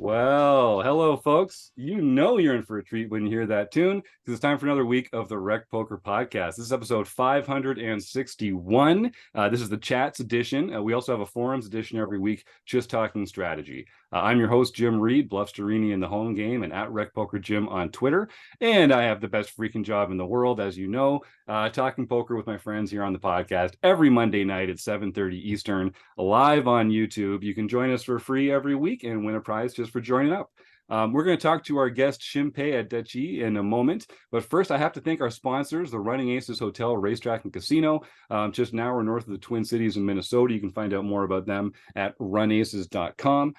Well, hello, folks. You know you're in for a treat when you hear that tune because it's time for another week of the Rec Poker Podcast. This is episode 561. This is the chats edition. We also have a forums edition every week, just talking strategy. I'm your host, Jim Reid, Bluffsterini in the home game, and at Rec Poker Jim on Twitter. And I have the best freaking job in the world, as you know, talking poker with my friends here on the podcast every Monday night at 7:30 Eastern, live on YouTube. You can join us for free every week and win a prize just for joining up. We're going to talk to our guest Shimpei Adachi in a moment, but first I have to thank our sponsors, the Running Aces Hotel, Racetrack, and Casino, just an hour north of the Twin Cities in Minnesota. You can find out more about them at runaces.com.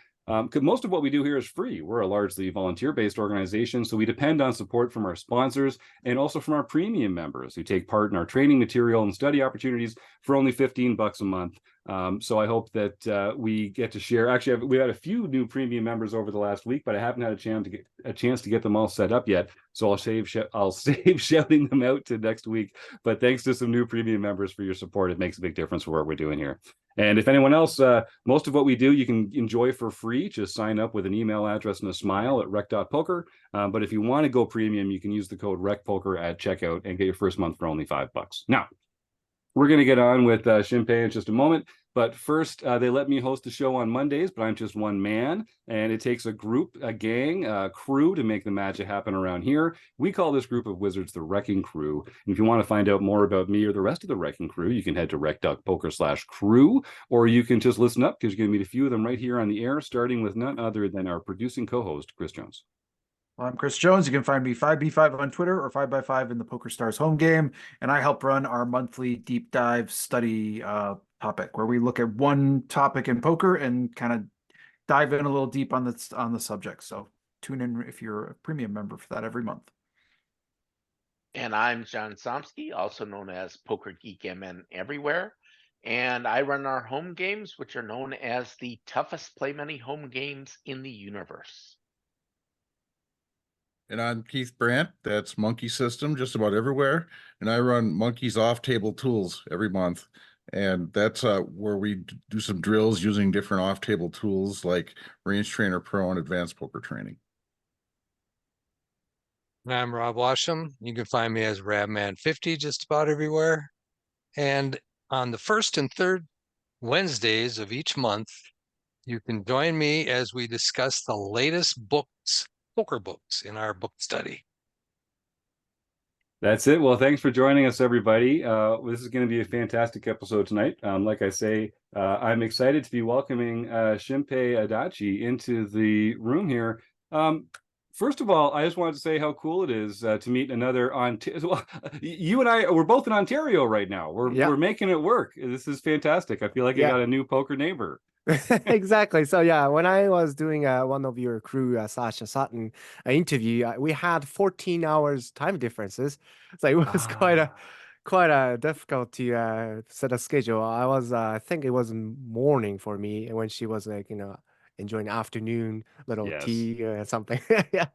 Most of what we do here is free. We're a largely volunteer-based organization, so we depend on support from our sponsors and also from our premium members who take part in our training material and study opportunities for only $15 a month. So I hope that we get to share. Actually, we've had a few new premium members over the last week, but I haven't had a chance to get them all set up yet. So I'll save shouting them out to next week. But thanks to some new premium members for your support. It makes a big difference for what we're doing here. And if anyone else, most of what we do you can enjoy for free. Just sign up with an email address and a smile at rec.poker. But if you want to go premium, you can use the code RecPoker at checkout and get your first month for only $5. Now, we're going to get on with Shimpei in just a moment. But first, they let me host the show on Mondays, but I'm just one man. And it takes a group, a gang, a crew to make the magic happen around here. We call this group of wizards the RECing Crew. And if you want to find out more about me or the rest of the RECing Crew, you can head to rec.poker/crew, or you can just listen up because you're going to meet a few of them right here on the air, starting with none other than our producing co-host, Chris Jones. I'm Chris Jones. You can find me 5B5 on Twitter or 5x5 in the Poker Stars home game. And I help run our monthly deep dive study topic where we look at one topic in poker and kind of dive in a little deep on the subject. So tune in if you're a premium member for that every month. And I'm John Somsky, also known as Poker Geek MN everywhere. And I run our home games, which are known as the toughest play money home games in the universe. And I'm Keith Brandt. That's Monkey System, just about everywhere. And I run Monkey's off-table tools every month. And that's where we do some drills using different off-table tools like Range Trainer Pro and Advanced Poker Training. And I'm Rob Washam. You can find me as Rabman50 just about everywhere. And on the first and third Wednesdays of each month, you can join me as we discuss the latest books, poker books in our book study. That's it. Well, thanks for joining us, everybody. This is going to be a fantastic episode tonight. Like I say, I'm excited to be welcoming Shimpei Adachi into the room here. First of all, I just wanted to say how cool it is to meet another Well, you and I, we're both in Ontario right now. We're making it work. This is fantastic. I feel like I got a new poker neighbor. Exactly. So yeah, when I was doing one of your crew, Sasha Sutton interview, we had 14 hours time differences. So it was quite a difficult to set a schedule. I think it was morning for me when she was like, enjoying afternoon little tea or something.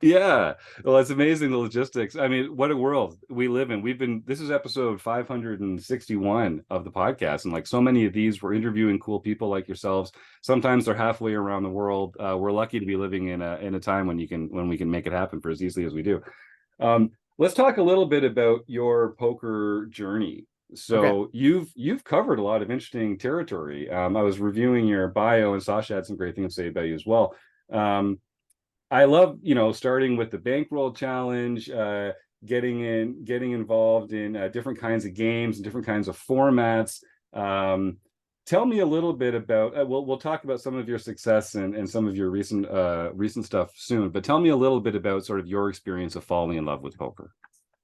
Yeah. Well, it's amazing the logistics. I mean, what a world we live in. This is episode 561 of the podcast. And like so many of these, we're interviewing cool people like yourselves. Sometimes they're halfway around the world. We're lucky to be living in a time when we can make it happen for as easily as we do. Let's talk a little bit about your poker journey. So you've covered a lot of interesting territory. I was reviewing your bio, and Sasha had some great things to say about you as well. I love, starting with the bankroll challenge, getting involved in different kinds of games and different kinds of formats. Tell me a little bit about. We'll talk about some of your success and some of your recent stuff soon. But tell me a little bit about sort of your experience of falling in love with poker.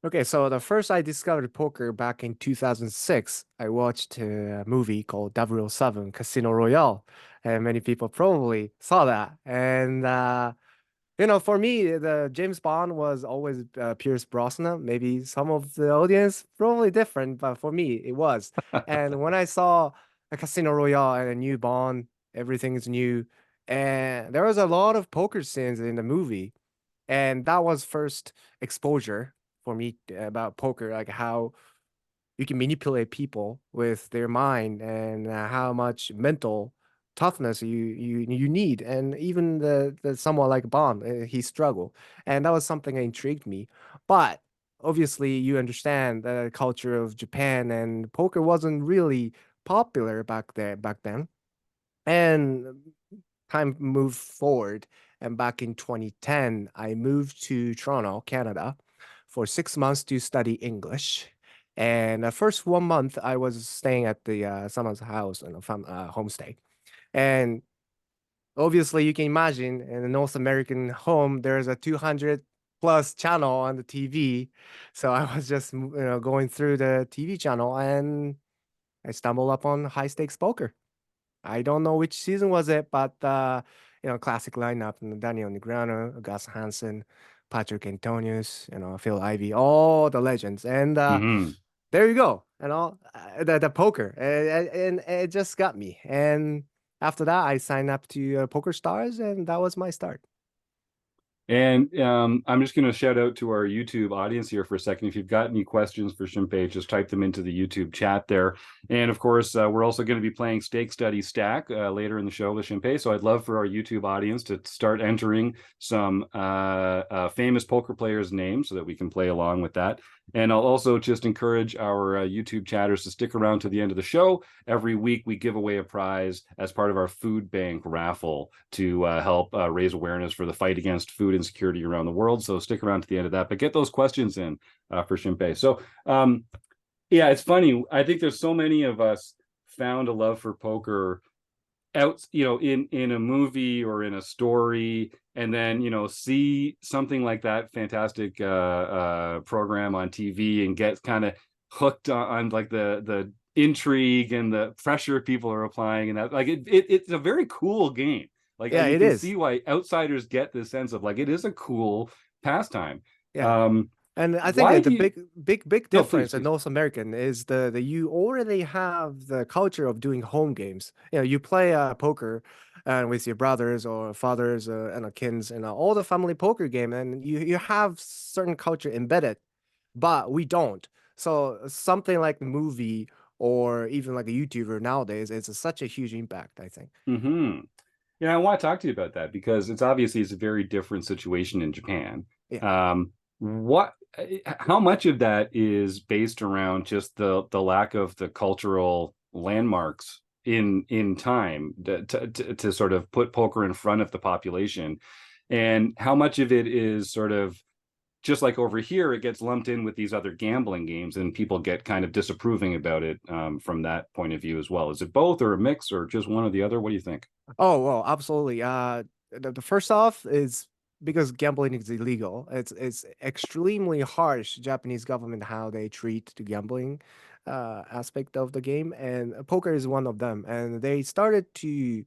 Okay, so the first I discovered poker back in 2006, I watched a movie called 007 Casino Royale, and many people probably saw that. And for me, the James Bond was always Pierce Brosnan. Maybe some of the audience probably different, but for me, it was. And when I saw a Casino Royale and a new Bond, everything is new, and there was a lot of poker scenes in the movie, and that was first exposure for me about poker, like how you can manipulate people with their mind and how much mental toughness you need. And even the someone like Bond, he struggled, and that was something that intrigued me. But obviously, you understand the culture of Japan, and poker wasn't really popular back then. And time moved forward, and back in 2010, I moved to Toronto, Canada, for 6 months to study English. And the first 1 month, I was staying at the someone's house in a homestay. And obviously, you can imagine in a North American home, there's a 200 plus channel on the TV. So I was just, going through the TV channel, and I stumbled upon high stakes poker. I don't know which season was it, but classic lineup: Daniel Negreanu, Gus Hansen, Patrick Antonius, Phil Ivey, all the legends. And Hmm. there you go, the poker, and it just got me. And after that, I signed up to Poker Stars, and that was my start. And I'm just going to shout out to our YouTube audience here for a second. If you've got any questions for Shimpei, just type them into the YouTube chat there. And of course, we're also going to be playing Stake Study Stack later in the show with Shimpei. So I'd love for our YouTube audience to start entering some famous poker players' names so that we can play along with that. And I'll also just encourage our YouTube chatters to stick around to the end of the show. Every week, we give away a prize as part of our food bank raffle to help raise awareness for the fight against food insecurity around the world. So stick around to the end of that, but get those questions in for Shimpei. So yeah, it's funny. I think there's so many of us found a love for poker out, in a movie or in a story, and then see something like that fantastic program on TV and get kind of hooked on like the intrigue and the pressure people are applying, and that, like, it's a very cool game. Like, Yeah, you it can is. see why outsiders get this sense of like it is a cool pastime. Yeah. And I think Why that the do you? big No, please, difference in please. North American is the you already have the culture of doing home games. You play poker with your brothers or fathers and kids and all the family poker game, and you have certain culture embedded, but we don't. So something like the movie or even like a YouTuber nowadays, it's such a huge impact, I think. Mm-hmm. Yeah, I want to talk to you about that because it's a very different situation in Japan. Yeah. What, how much of that is based around just the lack of the cultural landmarks in time to sort of put poker in front of the population, and how much of it is sort of just like over here, it gets lumped in with these other gambling games, and people get kind of disapproving about it from that point of view as well. Is it both or a mix or just one or the other? What do you think? Oh, well, absolutely. The first off is because gambling is illegal. It's extremely harsh Japanese government how they treat the gambling aspect of the game, and poker is one of them. And they started to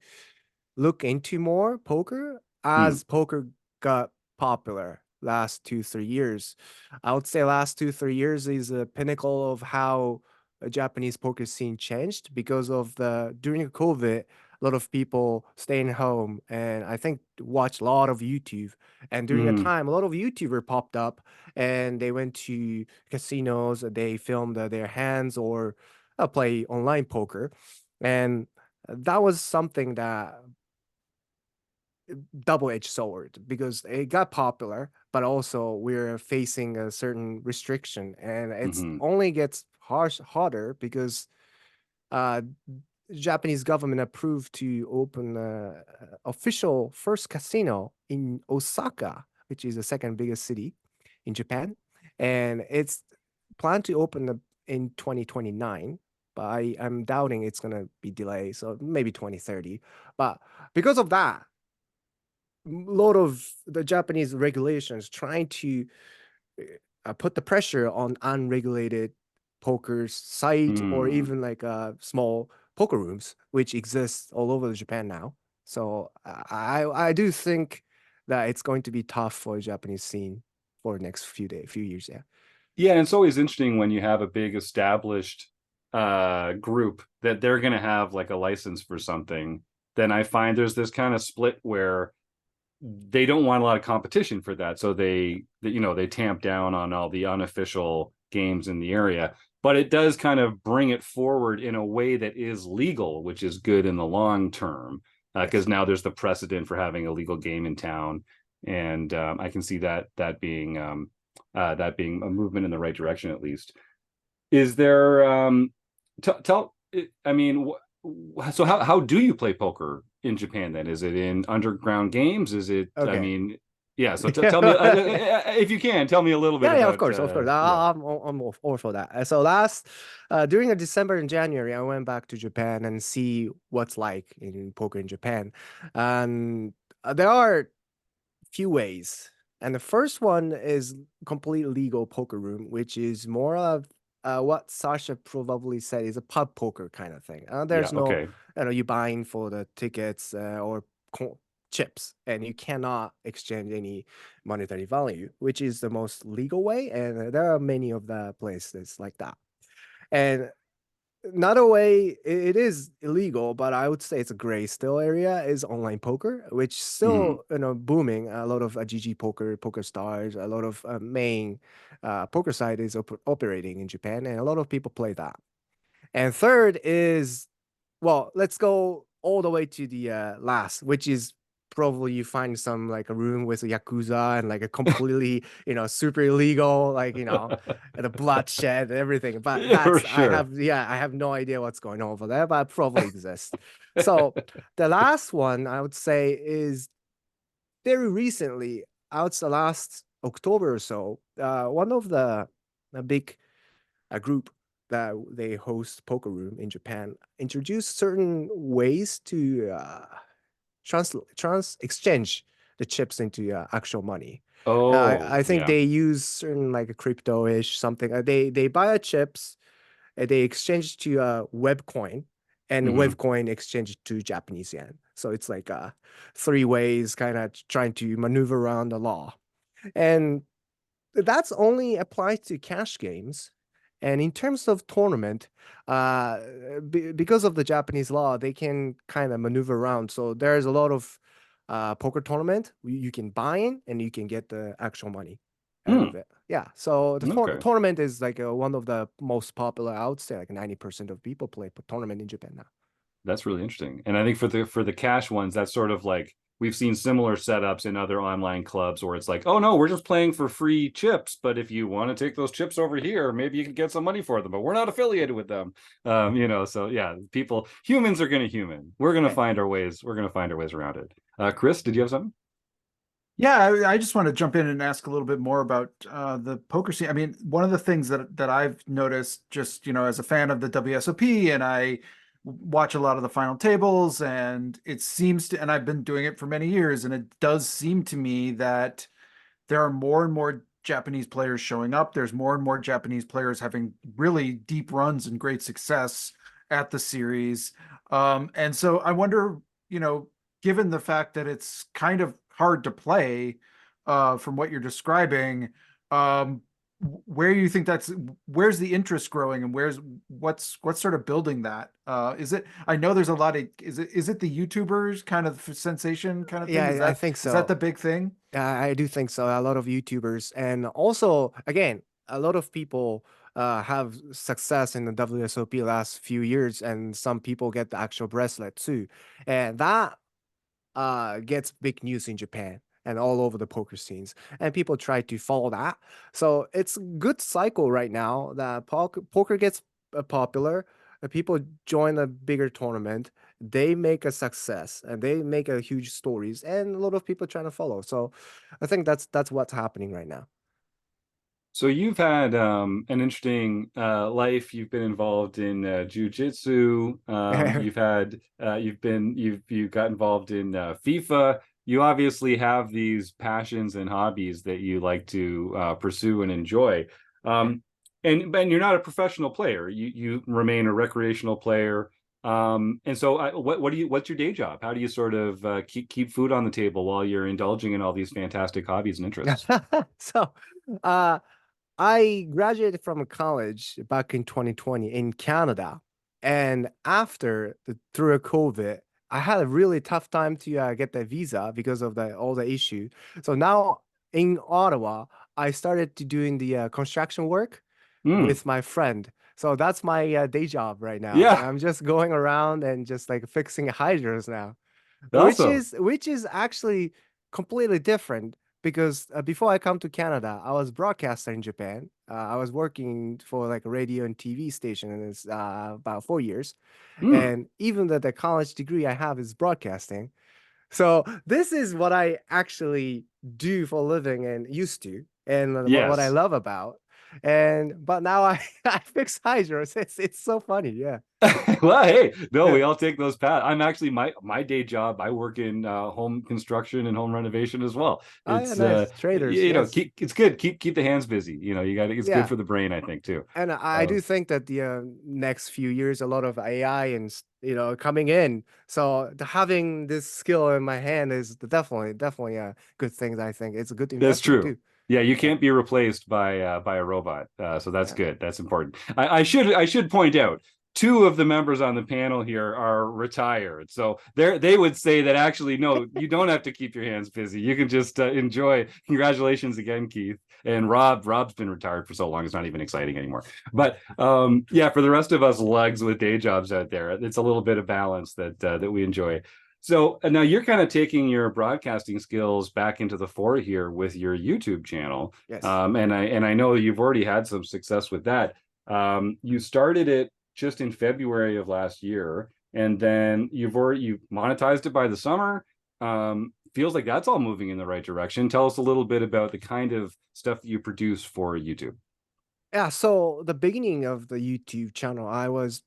look into more poker Hmm. as poker got popular last 2 3 years. I would say last 2 3 years is a pinnacle of how a Japanese poker scene changed because of the during COVID, a lot of people staying home and I think watch a lot of YouTube. And during a Hmm. time, a lot of YouTuber popped up and they went to casinos. They filmed their hands or play online poker, and that was something that double-edged sword because it got popular, but also we're facing a certain restriction, and it's Hmm. only gets harder because uh Japanese government approved to open official first casino in Osaka, which is the second biggest city in Japan, and it's planned to open in 2029. But I'm doubting it's gonna be delayed, so maybe 2030. But because of that, lot of the Japanese regulations trying to put the pressure on unregulated poker site or Hmm. even like small poker rooms, which exist all over Japan now. So I do think that it's going to be tough for the Japanese scene for the next few years. Yeah. Yeah, and it's always interesting when you have a big established group that they're going to have like a license for something. Then I find there's this kind of split where they don't want a lot of competition for that, so they tamp down on all the unofficial games in the area. but it does kind of bring it forward in a way that is legal, which is good in the long term, because now there's the precedent for having a legal game in town, and I can see that being a movement in the right direction at least. Is there I mean, so how do you play poker in Japan then? Is it in underground games? Is it? I Okay. mean, yeah. So tell me if you can tell me a little bit. Yeah, about, of course. yeah. I'm all for that. So during the December and January, I went back to Japan and see what's like in poker in Japan, and there are few ways. And the first one is complete legal poker room, which is more of what Sasha probably said is a pub poker kind of thing. There's Yeah, no, okay. you buying for the tickets or chips, and you cannot exchange any monetary value, which is the most legal way. And there are many of the places like that. And another way, it is illegal, but I would say it's a gray still area, is online poker, which still booming. A lot of GG poker, Poker Stars, a lot of main poker site is operating in Japan, and a lot of people play that. And third is, well, let's go all the way to the last, which is probably you find some like a room with a yakuza and like a completely super illegal, like the bloodshed and everything. But Yeah, for that's sure. I have no idea what's going on over there, but it probably exists. So the last one I would say is very recently, out the last October or so, one of the a big group that they host poker room in Japan introduced certain ways to trans exchange the chips into actual money. Oh, I think yeah. they use certain like a crypto-ish something. They buy a chips, they exchange to a web coin, and web coin exchange to Japanese yen. So it's like three ways, kind of trying to maneuver around the law, and that's only applies to cash games. And in terms of tournament, because of the Japanese law, they can kind of maneuver around. So there's a lot of poker tournament. You can buy in and you can get the actual money out of it. Yeah. So the Okay. tournament is like one of the most popular. I would say like 90% of people play tournament in Japan now. That's really interesting. And I think for the cash ones, that's sort of like we've seen similar setups in other online clubs where it's like, oh no, we're just playing for free chips, but if you want to take those chips over here, maybe you can get some money for them, but we're not affiliated with them. So yeah, humans are gonna human. We're gonna find our ways. We're gonna find our ways around it. Chris, did you have something? Yeah, I just want to jump in and ask a little bit more about the poker scene. I mean, one of the things that I've noticed, just as a fan of the WSOP, and I watch a lot of the final tables, and it seems to, and I've been doing it for many years, and it does seem to me that there are more and more Japanese players showing up. There's more and more Japanese players having really deep runs and great success at the series. And so I wonder, given the fact that it's kind of hard to play, from what you're describing, where you think where's the interest growing, and what's sort of building that? I know there's a lot of, is it the YouTubers kind of sensation kind of thing? Yeah, I think Is that so. the big thing? I do think so. A lot of YouTubers, and also again, a lot of people have success in the WSOP last few years, and some people get the actual bracelet too, and that gets big news in Japan and all over the poker scenes, and people try to follow that. So it's a good cycle right now that poker gets popular. People join a bigger tournament, they make a success, and they make a huge stories, and a lot of people trying to follow. So I think that's what's happening right now. So you've had an interesting life. You've been involved in Jiu-Jitsu. You've got involved in FIFA. You obviously have these passions and hobbies that you like to pursue and enjoy. And you're not a professional player. You remain a recreational player. And so what's your day job? How do you sort of keep food on the table while you're indulging in all these fantastic hobbies and interests? So I graduated from college back in 2020 in Canada, and through COVID, I had a really tough time to get the visa because of all the issue. So now in Ottawa, I started to doing the construction work with my friend. So that's my day job right now. Yeah. I'm just going around and just like fixing hydros now, Awesome. which is actually completely different because before I come to Canada, I was broadcaster in Japan. I was working for like a radio and TV station, and it's about 4 years. Mm. And even the college degree I have is broadcasting. So this is what I actually do for a living and used to, and what I Yes. love about. And but now I I fix hydros. It's so funny, yeah. Well, hey, no, we all take those paths. I'm actually my day job. I work in home construction and home renovation as well. Oh yeah, It's nice traders. Yes, it's good. Keep the hands busy. You got it's good yeah. for the brain, I think, too. And I Uh, do think that the next few years, a lot of AI and coming in. So having this skill in my hand is definitely a good thing. I think it's a good that's investment true. too. Yeah, you Yeah, can't be replaced by a robot. So that's yeah. good. That's important. I should point out two of the members on the panel here are retired. So they would say that actually, no, you don't have to keep your hands busy. You can just enjoy. Congratulations again, Keith. And Rob's been retired for so long, it's not even exciting anymore. But yeah, for the rest of us lugs with day jobs out there, it's a little bit of balance that we enjoy. So now you're kind of taking your broadcasting skills back into the fore here with your YouTube channel. Yes. And I know you've already had some success with that. You started it just in February of last year, and then you've monetized it by the summer. Feels like that's all moving in the right direction. Tell us a little bit about the kind of stuff that you produce for YouTube. Yeah. So the beginning of the YouTube channel, I was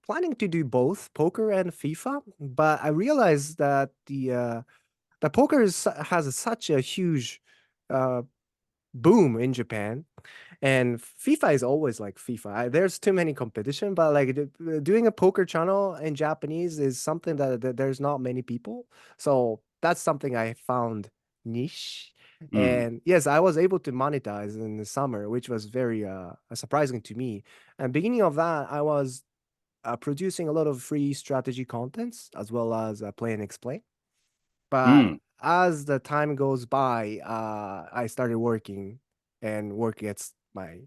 planning to do both poker and FIFA, but I realized that the poker has such a huge uh, boom in Japan, and FIFA is always like FIFA. There's too many competition, but like doing a poker channel in Japanese is something that there's not many people. So that's something I found niche. Mm. And yes, I was able to monetize in the summer, which was very surprising to me. And beginning of that, I was producing a lot of free strategy contents as well as play and explain. But Mm. as the time goes by, I started working, and work gets my,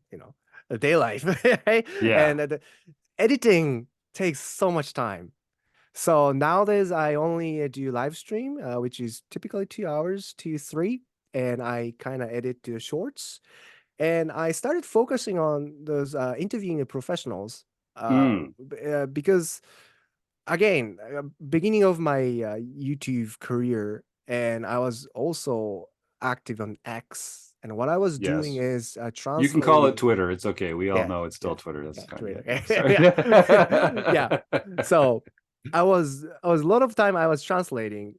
a day life, right? Yeah. And the editing takes so much time. So nowadays, I only do live stream, which is typically 2 hours to three, and I kind of edit the shorts. And I started focusing on those interviewing professionals, Mm. because again, beginning of my YouTube career, and I was also active on X. And what I was doing Yes. is You can call it translating. Twitter. It's okay. We all Yeah, know it's yeah, still Twitter. That's yeah, kind Twitter. of sorry. Yeah. So I was a lot of time I was translating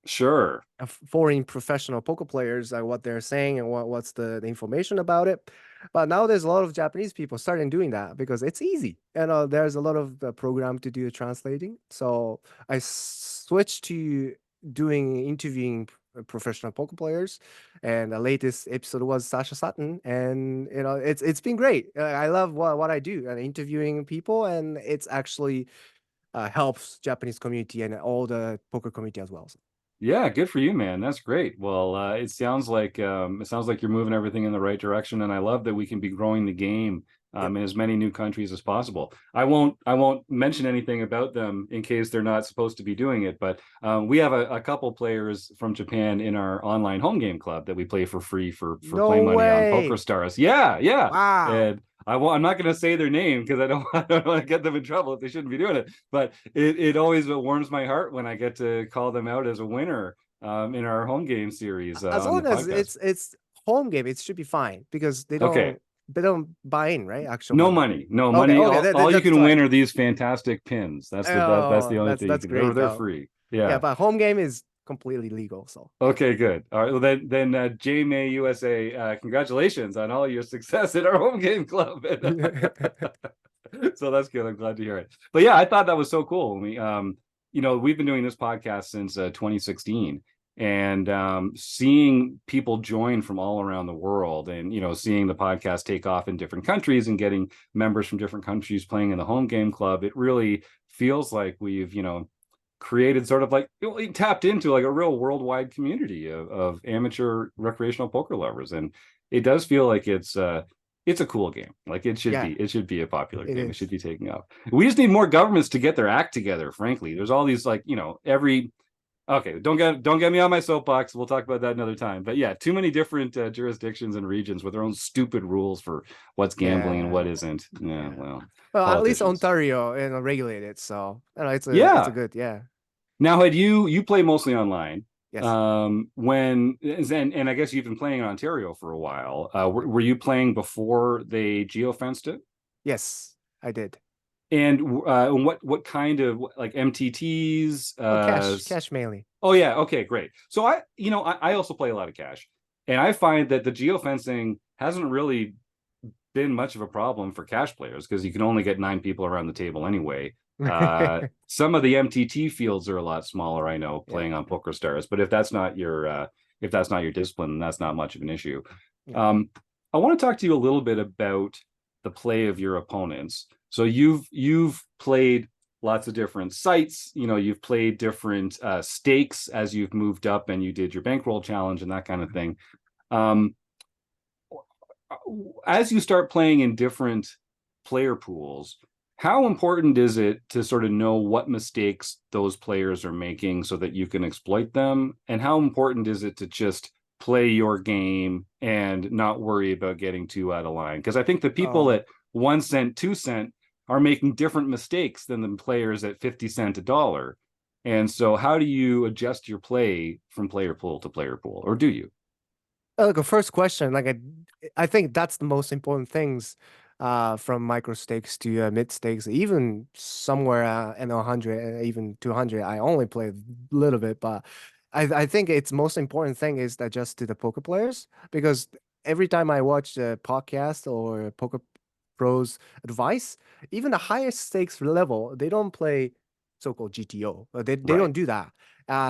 Sure. foreign professional poker players, what they're saying and what's the information about it. But now there's a lot of Japanese people starting doing that because it's easy. There's a lot of the program to do the translating. So I switched to doing interviewing professional poker players, and the latest episode was Sasha Sutton, and it's been great. I love what I do, interviewing people, and it's actually helps Japanese community and all the poker community as well. So. Yeah, good for you, man. That's great. Well, it sounds like you're moving everything in the right direction, and I love that we can be growing the game Yep. in as many new countries as possible. I won't mention anything about them in case they're not supposed to be doing it, but we have a couple players from Japan in our online home game club that we play for free for play No money on way. PokerStars. Yeah, yeah. Wow. And I'm not going to say their name because I don't want to get them in trouble if they shouldn't be doing it. But it always warms my heart when I get to call them out as a winner in our home game series As on the long as podcast. it's home game, it should be fine because Okay, they don't buy in, right? Actual no money. money, no Okay, money. okay, All you that's can fine. win are these fantastic pins. That's the Oh, only that's thing you can. great They're though. free. Yeah, Yeah. but home game is completely legal. So yeah. Okay, good. All right. Well, then JMay USA, congratulations on all your success in our home game club. So that's good. I'm glad to hear it. But yeah, I thought that was so cool. We, we've been doing this podcast since 2016, and seeing people join from all around the world, and seeing the podcast take off in different countries and getting members from different countries playing in the home game club, it really feels like we've created sort of like tapped into like a real worldwide community of amateur recreational poker lovers, and it does feel like it's it's a cool game. Like it should Yeah, be a popular it game. It is. should be taking off. We just need more governments to get their act together, frankly. There's all these like, okay, don't get me on my soapbox. We'll talk about that another time. But yeah, too many different jurisdictions and regions with their own stupid rules for what's gambling and what Yeah. isn't. Yeah, Yeah. well, Well, at least politicians. Ontario, regulated, so it's a Yeah. good, yeah. Now, had you play mostly online? Yes. And I guess you've been playing in Ontario for a while. Were you playing before they geofenced it? Yes, I did. And what kind of like MTTs? Oh, cash mainly. Oh yeah, okay, great. So I also play a lot of cash, and I find that the geofencing hasn't really been much of a problem for cash players because you can only get 9 people around the table anyway. Some of the MTT fields are a lot smaller, I know, playing on Poker Stars, but if that's not your discipline, that's not much of an issue. Yeah. I want to talk to you a little bit about the play of your opponents. So you've played lots of different sites, you've played different stakes as you've moved up and you did your bankroll challenge and that kind of thing. As you start playing in different player pools, how important is it to sort of know what mistakes those players are making so that you can exploit them? And how important is it to just play your game and not worry about getting too out of line? Because I think the people at 1 cent, 2 cent are making different mistakes than the players at 50 cent a dollar. And so how do you adjust your play from player pool to player pool, or do you? Like a first question, like I think that's the most important things from micro stakes to mid stakes, even somewhere in 100, even 200. I only play a little bit, but I think it's most important thing is that just to the poker players, because every time I watch a podcast or poker pros advice, even the highest stakes level, they don't play so-called GTO. They Right. don't do that.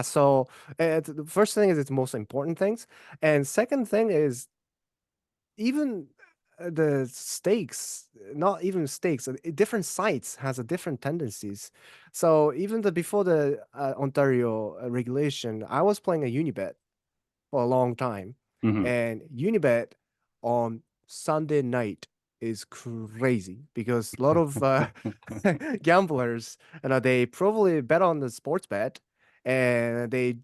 So the first thing is it's most important things, and second thing is even the stakes, not even stakes, different sites has a different tendencies. So even before the Ontario regulation, I was playing a Unibet for a long time, Mhm. and Unibet on Sunday night is crazy because a lot of gamblers, they probably bet on the sports bet, and they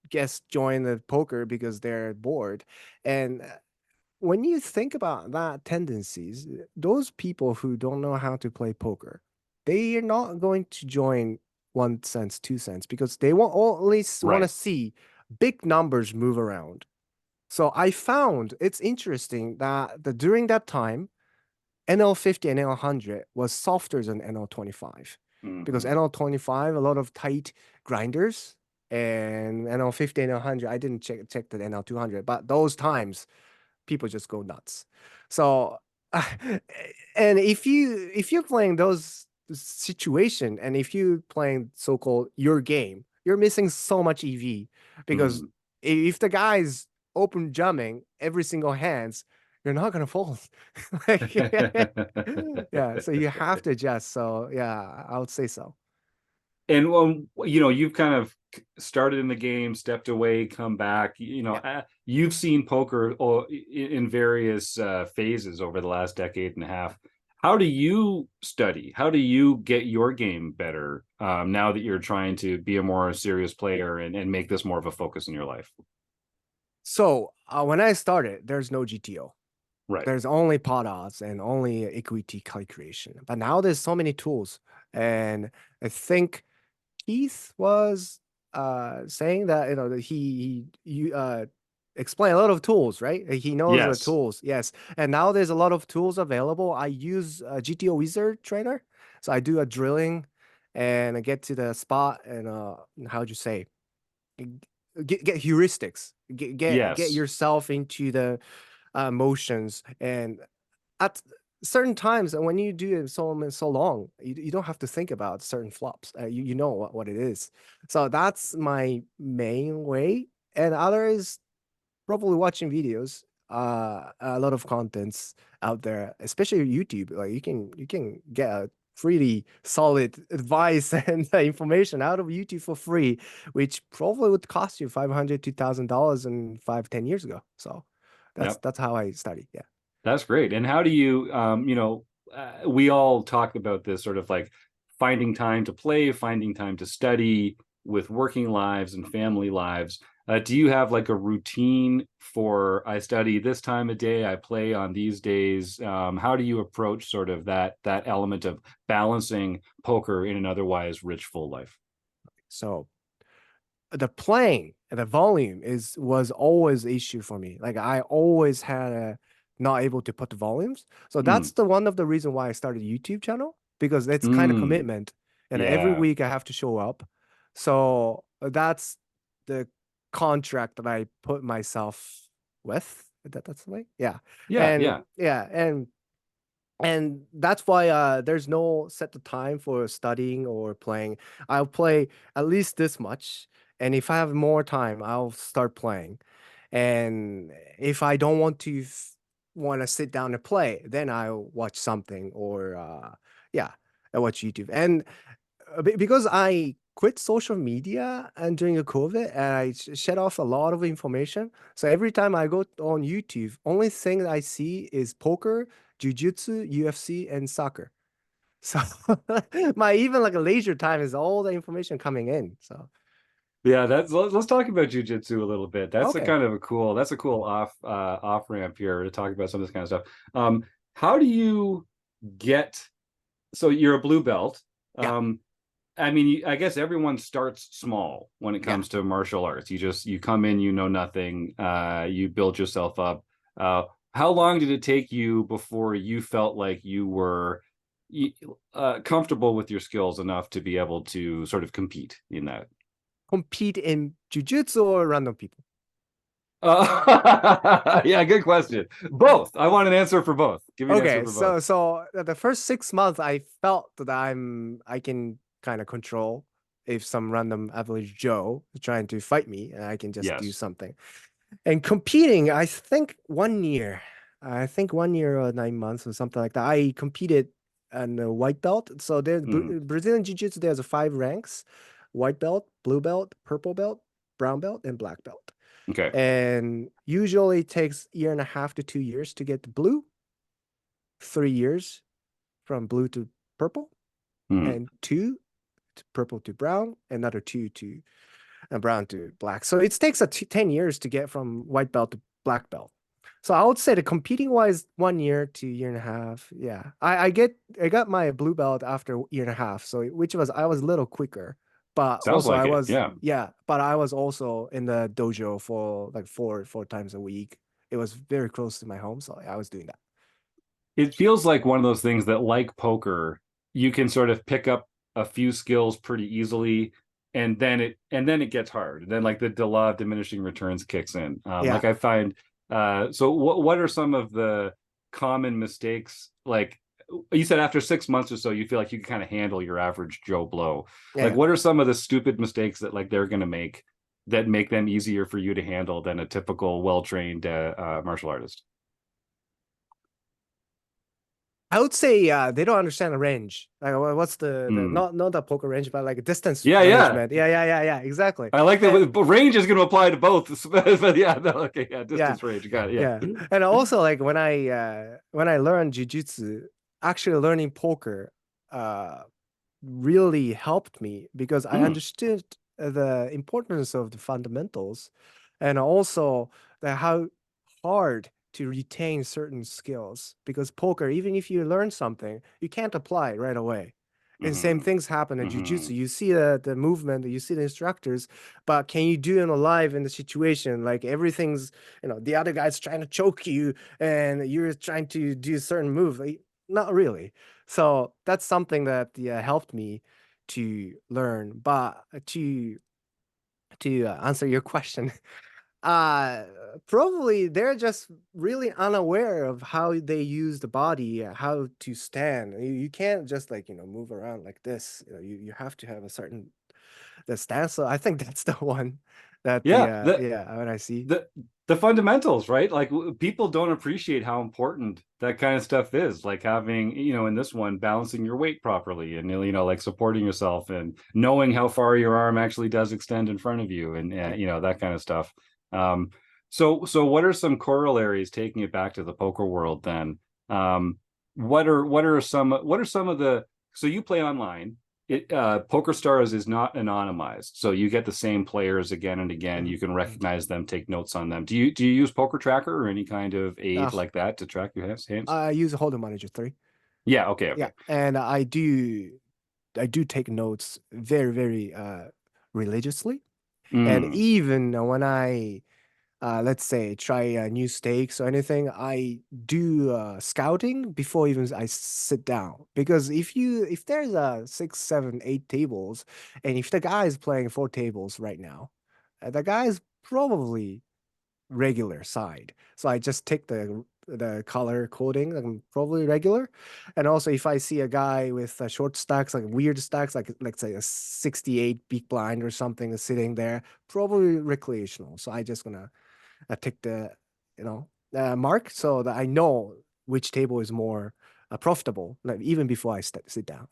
guess join the poker because they're bored. And when you think about that tendencies, those people who don't know how to play poker, they are not going to join 1 cent, 2 cents because they want at least want to Right. see big numbers move around. So I found it's interesting that during that time, NL50 and NL100 was softer than NL25 because Mhm. NL25 a lot of tight grinders, and NL50 and NL100 I didn't check the NL200, but those times people just go nuts. So and if you're playing those situation, and if you playing so-called your game, you're missing so much EV because Mhm. if the guy's open jamming every single hands, you're not gonna fold. Like, yeah, so you have to adjust. So yeah, I would say so. And you've kind of started in the game, stepped away, come back. Yeah. You've seen poker in various phases over the last decade and a half. How do you study? How do you get your game better now that you're trying to be a more serious player and make this more of a focus in your life? So when I started, there's no GTO. Right. There's only pot odds and only equity calculation. But now there's so many tools. And I think Keith was saying that, that he you explain a lot of tools, right? He knows the Yes. tools. Yes. And now there's a lot of tools available. I use GTO Wizard Trainer. So I do a drilling and I get to the spot and how'd you say? Get heuristics. Get Yes. yourself into the motions, and at certain times when you do it so long, you don't have to think about certain flops. You know what it is. So that's my main way, and other is probably watching videos. A lot of contents out there, especially YouTube. Like you can get a pretty solid advice and information out of YouTube for free, which probably would cost you $500 to $2,000 and 5-10 years ago. So Yep. that's how I study. Yeah. That's great. And how do you, we all talk about this sort of like finding time to play, finding time to study with working lives and family lives. Do you have like a routine for I study this time of day, I play on these days? How do you approach sort of that element of balancing poker in an otherwise rich, full life? So the playing, the volume was always an issue for me. Like I always had not able to put the volumes. So that's the one of the reason why I started a YouTube channel, because it's kind of commitment, and every Yeah. week I have to show up. So that's the contract that I put myself with. That's the way. Yeah. Yeah. And Yeah. yeah, and that's why there's no set the time for studying or playing. I'll play at least this much, and if I have more time, I'll start playing. And if I don't want to sit down and play, then I'll watch something, or yeah, I watch YouTube. And because I quit social media and during the COVID, and I shed off a lot of information. So every time I go on YouTube, only thing that I see is poker, jiu-jitsu, UFC, and soccer. So my even like a leisure time is all the information coming in. So Yeah, let's talk about jiu-jitsu a little bit. That's a okay. kind of a cool off ramp here to talk about some of this kind of stuff. How do you get, so you're a blue belt. Yeah. I mean, I guess everyone starts small when it Yeah. comes to martial arts. You come in, you know nothing, you build yourself up. How long did it take you before you felt like you were comfortable with your skills enough to be able to sort of compete in that? Compete in jiu-jitsu or random people? Yeah, good question. Both. I want an answer for both. Give me an answer Okay, for both. so the first 6 months, I felt that I can kind of control if some random average Joe is trying to fight me, and I can just do Yes. something. And competing, I think 1 year, or 9 months or something like that. I competed in a white belt. So there's Brazilian Jiu-Jitsu. There's 5 ranks: white belt, blue belt, purple belt, brown belt, and black belt. Okay. And usually it takes 1.5 to 2 years to get the blue, 3 years from blue to purple, and 2 to purple to brown, another 2 to brown to black. So it takes 10 years to get from white belt to black belt. So I would say the competing wise, 1 year to 1.5 years. Yeah, I got my blue belt after 1.5 years. So I was a little quicker, but Sounds also like I it. was Yeah. but I was also in the dojo for like four times a week. It was very close to my home, so I was doing that. It feels like one of those things that, like poker, you can sort of pick up a few skills pretty easily, and then it gets hard. And then like the law of diminishing returns kicks in. Yeah. Like I find. So what are some of the common mistakes? Like you said, after 6 months or so, you feel like you can kind of handle your average Joe Blow. Like, Yeah. what are some of the stupid mistakes that like they're going to make that make them easier for you to handle than a typical well-trained martial artist? I would say they don't understand the range. Like what's the not the poker range, but like distance management. Yeah, exactly. I like that. But range is going to apply to both. But yeah, no, okay, yeah, distance range. You got it. Yeah. And also like when I learned jiu-jitsu, actually learning poker really helped me, because I understood the importance of the fundamentals, and also how hard to retain certain skills, because poker, even if you learn something, you can't apply it right away. And same things happen in jiu-jitsu. You see the movement, you see the instructors, but can you do it live in the situation? Like everything's, the other guy's trying to choke you and you're trying to do a certain move. Like, not really. So that's something that helped me to learn. But to answer your question, probably they're just really unaware of how they use the body, how to stand. You can't just like move around like this. You have to have a certain the stance. So I think that's the one that when I see the fundamentals, right? Like people don't appreciate how important that kind of stuff is. Like having, in this one, balancing your weight properly, and like supporting yourself and knowing how far your arm actually does extend in front of you, and that kind of stuff. So what are some corollaries taking it back to the poker world then? What are some of the, so you play online. Poker Stars is not anonymized, so you get the same players again and again. You can recognize them, take notes on them. Do you use Poker Tracker or any kind of aid like that to track your hands? I use Hold'em Manager 3. Yeah, okay. Yeah, and I do take notes very, very religiously. And even when I let's say try new stakes or anything, I do scouting before even I sit down. Because if there's 6, 7, 8 tables, and if the guy is playing 4 tables right now, the guy is probably regular side. So I just take the color coding and probably regular. And also if I see a guy with short stacks, like weird stacks, like let's say a 68 big blind or something is sitting there, probably recreational. So I just gonna take the mark so that I know which table is more profitable, like even before I sit down.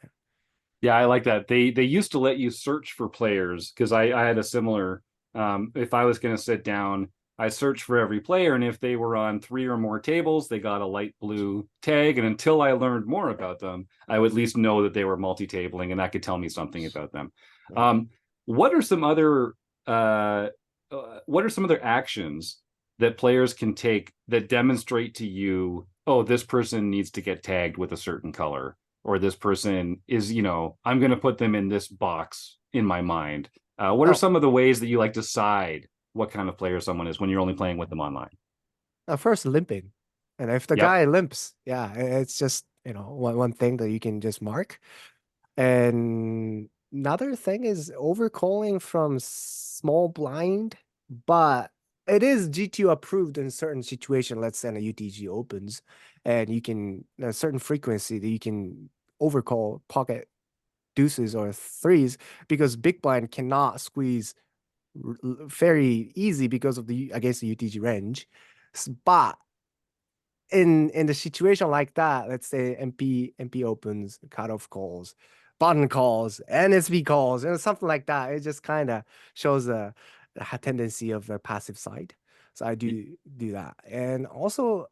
Yeah, I like that. They used to let you search for players because I had a similar. If I was going to sit down, I searched for every player, and if they were on 3 or more tables, they got a light blue tag. And until I learned more about them, I would at least know that they were multi-tabling, and that could tell me something about them. What are some other actions that players can take that demonstrate to you, oh, this person needs to get tagged with a certain color, or this person is, I'm going to put them in this box in my mind. What are some of the ways that you like decide what kind of player someone is when you're only playing with them online? First, limping. And if the guy limps, yeah, it's just, one thing that you can just mark. And another thing is overcalling from small blind, but it is GTO approved in certain situation. Let's say a UTG opens, and you can a certain frequency that you can overcall pocket deuces or threes, because big blind cannot squeeze very easy because of the against the UTG range. But in the situation like that, let's say MP opens, cutoff calls, button calls, NSB calls, and something like that, it just kind of shows the tendency of the passive side. So I do that. And also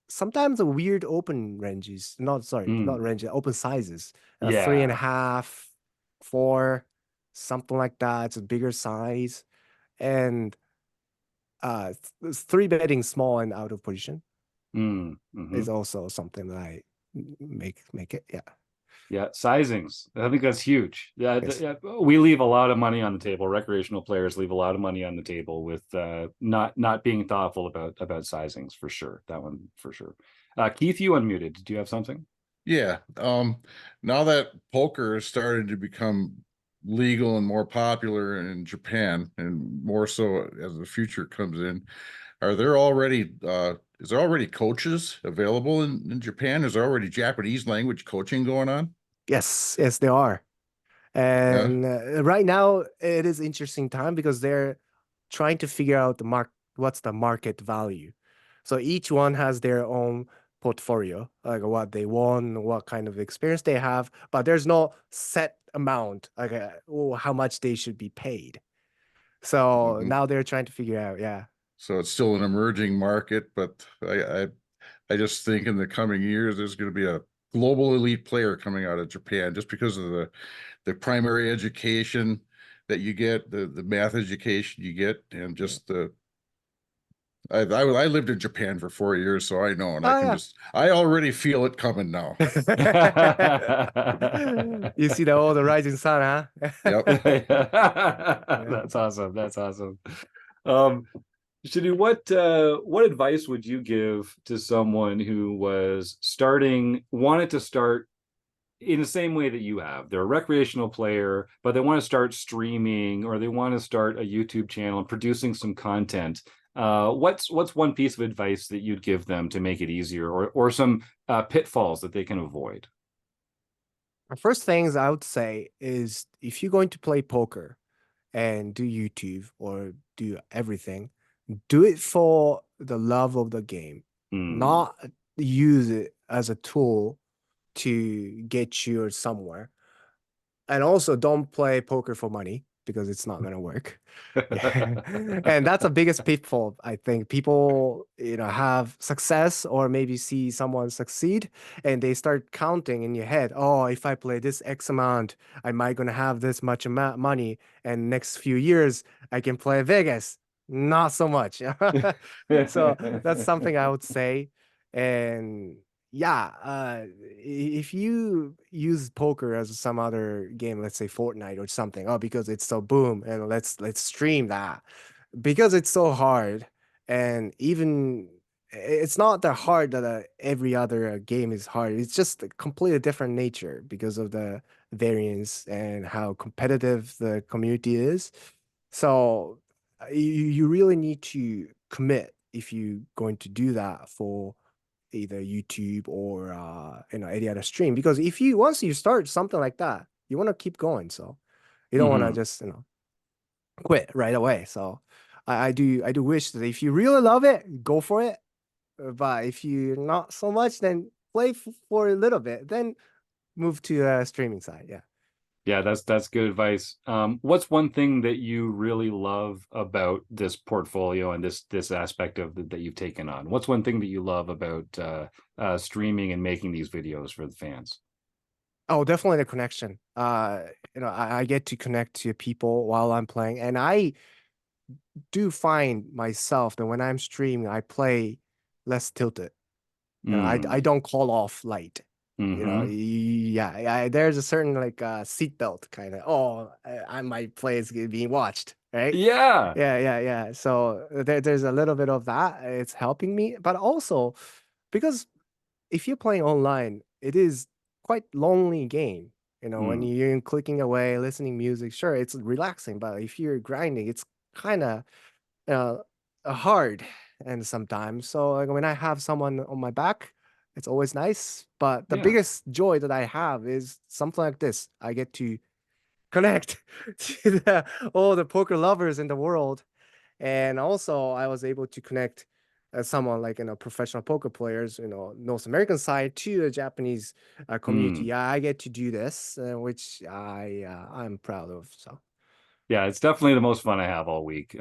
sometimes the weird open ranges, not range, open sizes, 3.5, 4, something like that. It's a bigger size. And 3 betting small and out of position is also something that I make it. Yeah, sizings. I think that's huge. Yes. We leave a lot of money on the table. Recreational players leave a lot of money on the table with not being thoughtful about sizings, for sure. That one for sure. Keith, you unmuted. Do you have something? Yeah. Now that poker is starting to become legal and more popular in Japan, and more so as the future comes in, are there already is there already coaches available in Japan? Is there already Japanese language coaching going on? Yes, they are. And right now it is interesting time because they're trying to figure out what's the market value. So each one has their own portfolio, like what they won, what kind of experience they have, but there's no set amount, like how much they should be paid. So now they're trying to figure out, So it's still an emerging market, but I just think in the coming years there's going to be a global elite player coming out of Japan just because of the primary education that you get, the math education you get, and just I lived in Japan for 4 years, so I know, and I already feel it coming now. You see the rising sun, huh? Yep. That's awesome. That's awesome. Shinu, what advice would you give to someone who wanted to start in the same way that you have? They're a recreational player, but they want to start streaming, or they want to start a YouTube channel and producing some content. What's one piece of advice that you'd give them to make it easier, or some pitfalls that they can avoid? The first things I would say is, if you're going to play poker and do YouTube or do everything, do it for the love of the game, not use it as a tool to get you somewhere. And also don't play poker for money. because it's not going to work. And that's the biggest pitfall. I think people, have success or maybe see someone succeed and they start counting in your head. Oh, if I play this X amount, I might going to have this much amount money. And next few years, I can play Vegas. Not so much. So that's something I would say. And yeah, if you use poker as some other game, let's say Fortnite or something, oh, because it's so boom, and let's stream that, because it's so hard, and even it's not that hard that every other game is hard. It's just a completely different nature because of the variance and how competitive the community is. So you really need to commit if you're going to do that for either YouTube or any other stream. Because if you once you start something like that, you want to keep going. So you don't want to just quit right away. So I do wish that if you really love it, go for it. But if you not so much, then play for a little bit, then move to a streaming side. Yeah. Yeah, that's good advice. What's one thing that you really love about this portfolio and this aspect of that you've taken on? What's one thing that you love about streaming and making these videos for the fans? Oh, definitely the connection. I get to connect to people while I'm playing, and I do find myself that when I'm streaming, I play less tilted. I don't call off light. There's a certain like seatbelt kind of. Oh, my play is being watched, right? Yeah. Yeah. So there's a little bit of that. It's helping me, but also because if you're playing online, it is quite lonely game. When you're clicking away, listening music, sure, it's relaxing. But if you're grinding, it's kind of uh, hard and sometimes. So like when I have someone on my back, it's always nice. But the biggest joy that I have is something like this. I get to connect to all the poker lovers in the world. And also I was able to connect someone like, professional poker players, North American side to a Japanese community. Yeah, I get to do this, which I'm proud of. So. Yeah, it's definitely the most fun I have all week,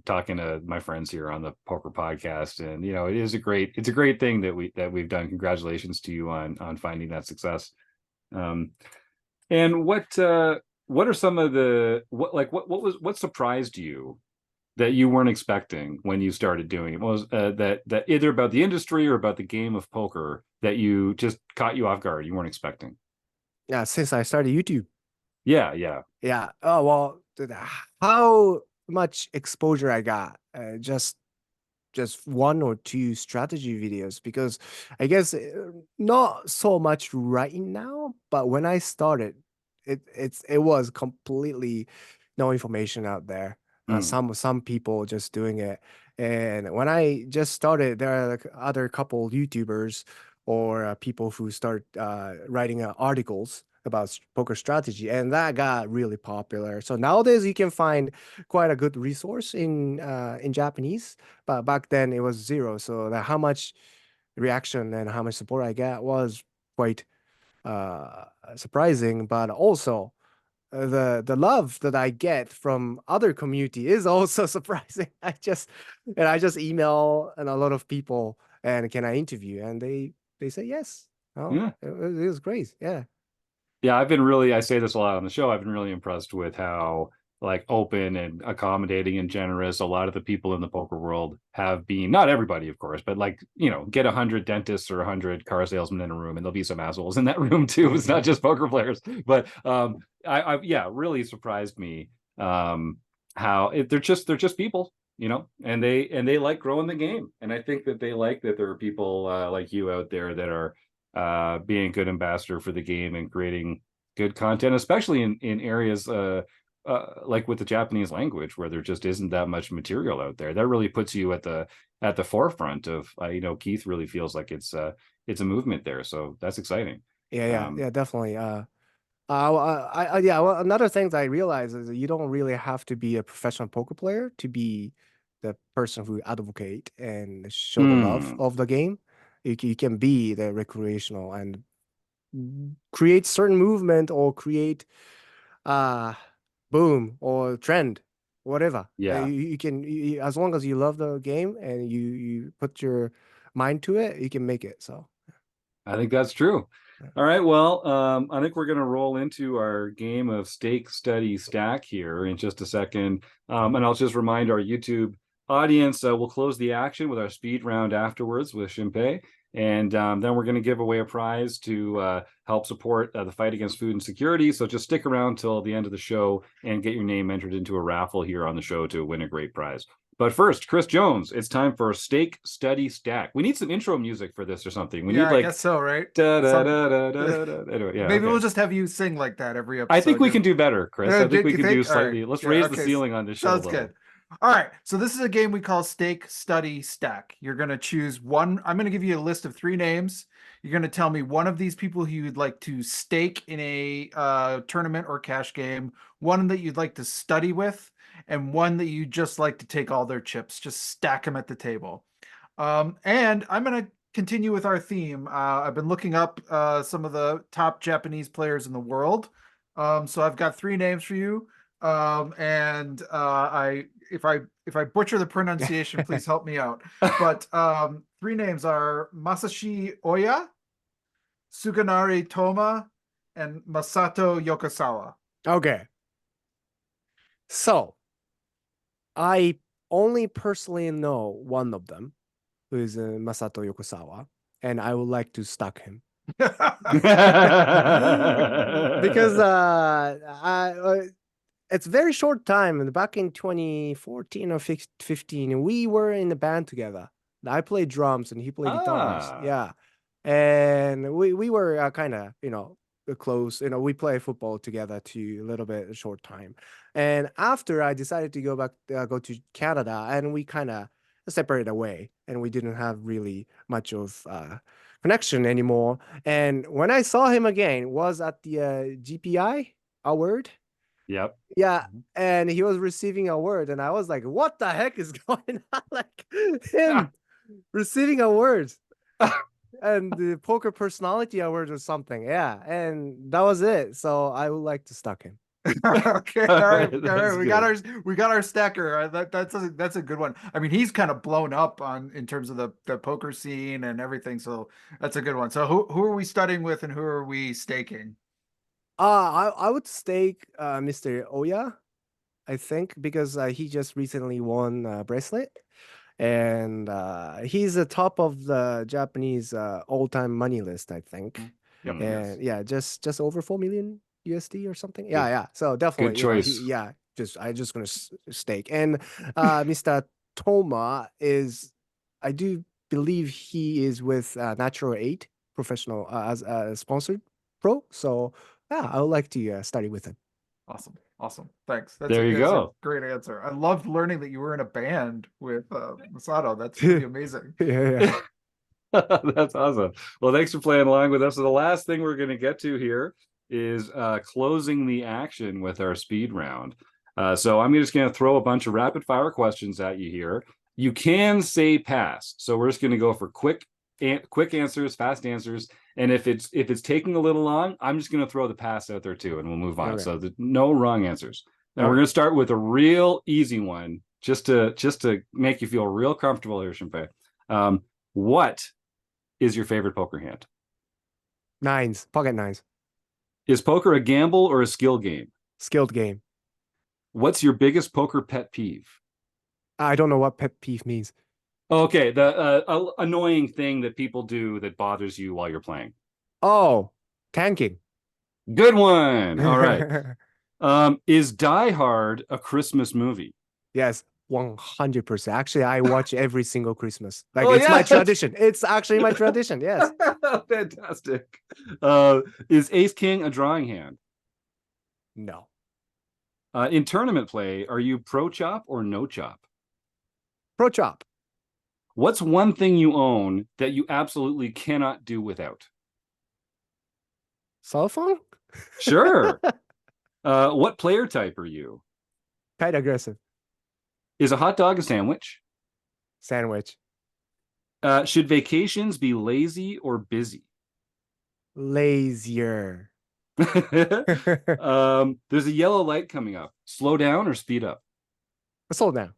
talking to my friends here on the poker podcast. And it's a great thing that we've done. Congratulations to you on finding that success. And what are some of what surprised you that you weren't expecting when you started doing it? What was that either about the industry or about the game of poker that you just caught you off guard, you weren't expecting? Yeah, since I started YouTube. Yeah. Oh, well, how much exposure I got, just one or two strategy videos, because I guess not so much right now, but when I started, it was completely no information out there. Some people just doing it, and when I just started, there are like other couple YouTubers or people who start writing articles about poker strategy, and that got really popular. So nowadays you can find quite a good resource in Japanese, but back then it was zero. So how much reaction and how much support I got was quite surprising, but also the love that I get from other community is also surprising. I just email and a lot of people and can I interview, and they say yes. Oh, Yeah. it was great. Yeah. Yeah, I say this a lot on the show. I've been really impressed with how like open and accommodating and generous a lot of the people in the poker world have been. Not everybody, of course, but like, get 100 dentists or 100 car salesmen in a room and there'll be some assholes in that room too. It's not just poker players. But I really surprised me how they're just people, and they like growing the game. And I think that they like that there are people like you out there that are being a good ambassador for the game and creating good content, especially in areas like with the Japanese language, where there just isn't that much material out there. That really puts you at the forefront of Keith really feels like it's a movement there, so that's exciting. Yeah, definitely. Well, another thing that I realized is that you don't really have to be a professional poker player to be the person who advocate and show the love of the game. You can be the recreational and create certain movement or create boom or trend, whatever. Yeah. You can as long as you love the game and you put your mind to it, you can make it. So I think that's true. All right. Well, I think we're going to roll into our game of stake, study, stack here in just a second. And I'll just remind our YouTube audience, we'll close the action with our speed round afterwards with Shimpei. And then we're going to give away a prize to help support the fight against food insecurity. So just stick around till the end of the show and get your name entered into a raffle here on the show to win a great prize. But first, Chris Jones, it's time for Stake, Study, Stack. We need some intro music for this or something. We need I like guess so, right? Anyway, yeah, Maybe okay. we'll just have you sing like that every episode. I think we can do better, Chris. I think we You can do think? All slightly. right. Let's Yeah, raise the okay, ceiling on this show a sounds little. good. All right. So this is a game we call Stake, Study, Stack. You're going to choose one. I'm going to give you a list of 3 names. You're going to tell me one of these people who you'd like to stake in a tournament or cash game, one that you'd like to study with, and one that you just like to take all their chips, just stack them at the table. And I'm going to continue with our theme. I've been looking up some of the top Japanese players in the world. So I've got 3 names for you. And if I butcher the pronunciation, please help me out. But 3 names are Masashi Oya, Tsugunari Toma, and Masato Yokosawa. okay. So I only personally know one of them, who is Masato Yokosawa, and I would like to stack him. Because it's very short time, and back in 2014 or 15, we were in the band together. I played drums and he played guitars. Ah. Yeah, and we were kind of close. We play football together to a little bit short time, and after I decided to go to Canada, and we kind of separated away, and we didn't have really much of connection anymore. And when I saw him again, was at the GPI award. Yep. Yeah, and he was receiving a award, and I was like, "What the heck is going on?" Like him receiving awards, and the poker personality award or something. Yeah, and that was it. So I would like to stack him. Okay, all right. That's We got our stacker. That's a good one. I mean, he's kind of blown up in terms of the poker scene and everything. So that's a good one. So who are we studying with, and who are we staking? I would stake Mr. Oya, I think, because he just recently won a bracelet, and he's the top of the Japanese all-time money list, I think. Yep. And yeah, just over 4 million USD or something. Good- Yeah. So definitely, good choice. I just gonna stake. And Mr. Toma is, I do believe he is with Natural 8 Professional as a sponsored pro. So yeah, I would like to study with him. Awesome. Thanks. There you that's a go. great answer. I loved learning that you were in a band with Masato. That's really amazing. Yeah. That's awesome. Well, thanks for playing along with us. So the last thing we're going to get to here is closing the action with our speed round. So I'm just going to throw a bunch of rapid fire questions at you here. You can say pass. So we're just going to go for quick answers, fast answers. And if it's taking a little long, I'm just going to throw the pass out there too, and we'll move on. Okay. So no wrong answers. Now we're going to start with a real easy one, just to make you feel real comfortable here, Shimpei. What is your favorite poker hand? Nines, pocket nines, Is poker a gamble or a skill game? skilled game. What's your biggest poker pet peeve? I don't know what pet peeve means. Okay, the annoying thing that people do that bothers you while you're playing. Oh, tanking. Good one. All right. Is Die Hard a Christmas movie? Yes, 100%. Actually, I watch every single Christmas. Like Oh, it's my yeah. tradition. It's actually my tradition. Yes. Fantastic. Is Ace King a drawing hand? No. In tournament play, are you pro chop or no chop? Pro chop. What's one thing you own that you absolutely cannot do without? Cell phone? Sure. What player type are you? Kind of aggressive. Is a hot dog a sandwich? Sandwich. Should vacations be lazy or busy? Lazier. There's a yellow light coming up. Slow down or speed up? Slow down.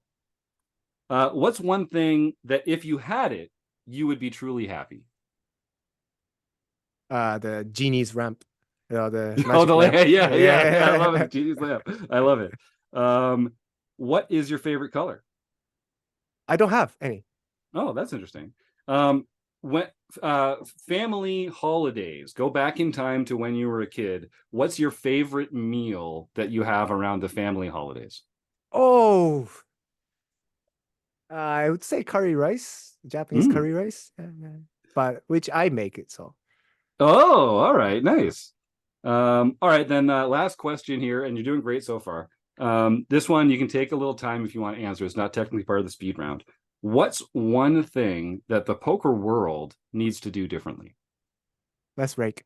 What's one thing that if you had it, you would be truly happy? The genie's ramp. The Oh, magic the lamp. yeah. I love it. Genie's lamp. I love it. What is your favorite color? I don't have any. Oh, that's interesting. When family holidays, go back in time to when you were a kid. What's your favorite meal that you have around the family holidays? Oh, I would say curry rice, Japanese curry rice, but which I make it. So, Oh, all right, nice. All right, then last question here, and you're doing great so far. This one you can take a little time if you want to answer. It's not technically part of the speed round. What's one thing that the poker world needs to do differently? let's rake.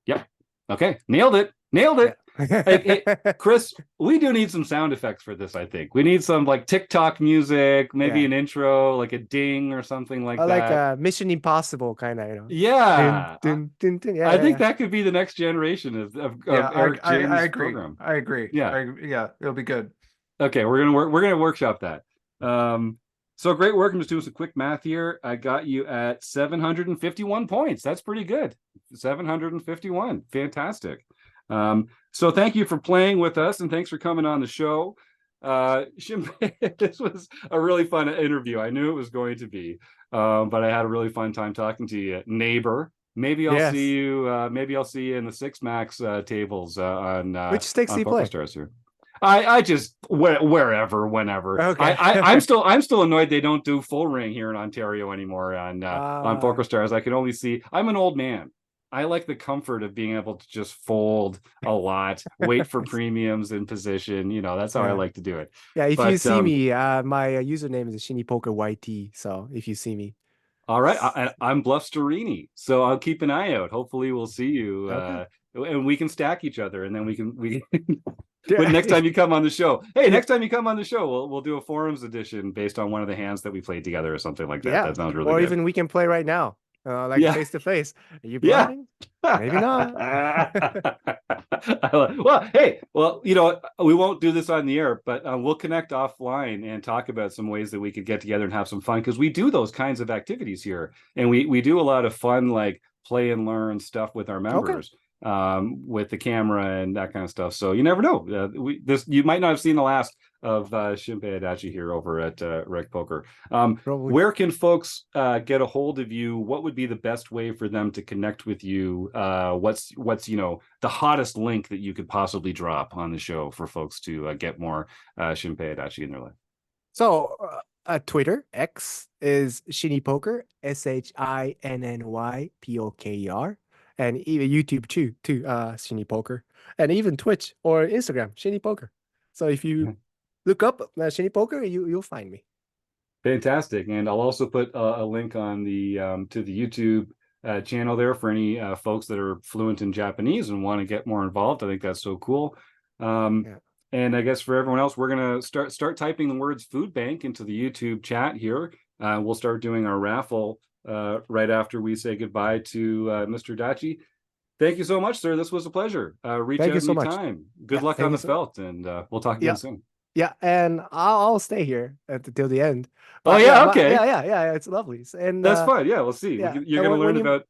Yep. Okay, nailed it. Nailed it. Hey, Chris, we do need some sound effects for this, I think. We need some like TikTok music, maybe an intro, like a ding or something like that. Like a Mission Impossible kind of, Yeah. Dun, dun, dun. I think that could be the next generation of Eric Jim's I agree. program. I agree. Yeah. It'll be good. Okay, we're gonna workshop that. So great work. I'm just doing some quick math here. I got you at 751 points. That's pretty good. 751. Fantastic. So thank you for playing with us, and thanks for coming on the show. Shimpei, this was a really fun interview. I knew it was going to be, but I had a really fun time talking to you, neighbor. Maybe I'll see you. Maybe I'll see you in the Six Max tables on which stakes do you play? PokerStars here. I just wherever, whenever. Okay. I'm still annoyed they don't do full ring here in Ontario anymore on PokerStars. I can only see. I'm an old man. I like the comfort of being able to just fold a lot, wait for premiums in position. That's how I like to do it. Yeah, if you see me, my username is ShiniPokerYT. So if you see me. All right, I'm Bluff Storini, so I'll keep an eye out. Hopefully, we'll see you, and we can stack each other, and then we. But next time you come on the show, next time you come on the show, we'll do a forums edition based on one of the hands that we played together or something like that. Yeah, that sounds really good. Or even we can play right now. Face to face. Are you blind? Maybe not. We won't do this on the air, but we'll connect offline and talk about some ways that we could get together and have some fun, because we do those kinds of activities here, and we do a lot of fun, like play and learn stuff with our members. With the camera and that kind of stuff. So you never know. You might not have seen the last of Shimpei Adachi here over at RecPoker. Where can folks get a hold of you? What would be the best way for them to connect with you? What's the hottest link that you could possibly drop on the show for folks to get more Shimpei Adachi in their life? So Twitter, X is ShinnyPoker, SHINNYPOKER. And even YouTube too, Shinny Poker, and even Twitch or Instagram, Shinny Poker. So if you look up Shinny Poker, you'll find me. Fantastic, and I'll also put a link on the to the YouTube channel there for any folks that are fluent in Japanese and want to get more involved. I think that's so cool. And I guess for everyone else, we're gonna start typing the words food bank into the YouTube chat here. We'll start doing our raffle right after we say goodbye to Mr. Adachi. Thank you so much, sir. This was a pleasure. Reach out anytime. Good luck on the felt, and we'll talk again soon. Yeah, and I'll stay here till the end. But, okay. Yeah, it's lovely. And that's fine. Yeah, we'll see. Yeah. You're going to learn about...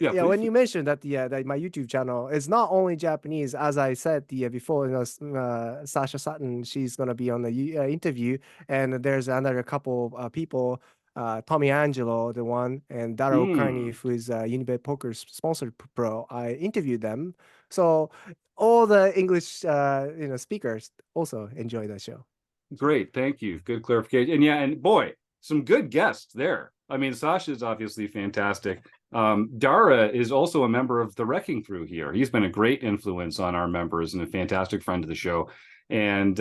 when you mentioned that that my YouTube channel is not only Japanese, as I said before, Sasha Sutton, she's going to be on the interview, and there's another couple people, Tommy Angelo, the one, and Dara Okani, who is Unibet Poker's sponsored pro. I interviewed them, so all the English speakers also enjoy the show. Great, thank you. Good clarification. And boy, some good guests there. I mean, Sasha is obviously fantastic. Dara is also a member of the RECing Crew here. He's been a great influence on our members and a fantastic friend of the show. And